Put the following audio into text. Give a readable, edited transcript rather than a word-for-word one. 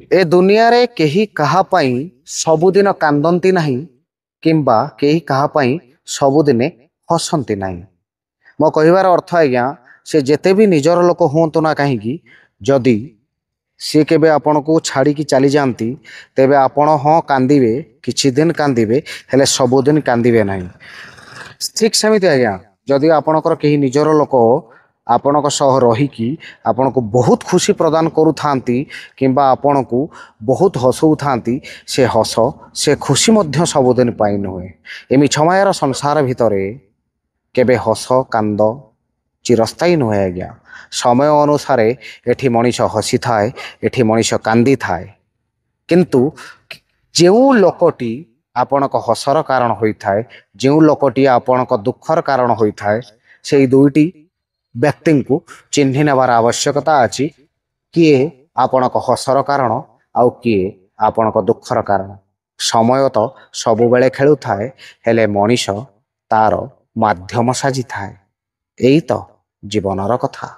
ए दुनिया रे केही कहा पाई सबुदिन कांदती नहीं किंबा केही कहा पाई सबुदिने हसंती नहीं। मो कहिबार अर्थ आज्ञा से जेते भी निजर लोक हुंतु ना कहीं जदि सी केबे आपण को छाड़ी की चली जाती तेबे आपण हाँ कांदिबे किछि दिन कांदिबे हेले सबुदिन कांदिबे नहीं। ठीक सेमिति आज्ञा जदि आपणकर केही निजर लोक आपणक सह रहीकि आपणको बहुत खुशी प्रदान करूथांती किंबा आपणको बहुत हसौथांती से हस से खुशी मध्य सबुदिन पाई नुहे। एमि छमायर संसार भितरे केबे हस कांद चिरस्थायी नुहे आज्ञा। समय अनुसारे एठी मनीष हसी थाए एठी मनीष कांदी थाए किंतु जो लोकटी आपणक हसर कारण होइथाए जो लोकटी आपणक दुखर कारण होइथाए से दुईटी व्यक्ति को चिन्ह नेबार आवश्यकता अछि किए आपणक हसर कारण आउ किए आपणक दुखर कारण। समय तो सबु बेले खेलु थाए हेले मनीष तार माध्यम साजी थाए। एई तो जीवनर कथा।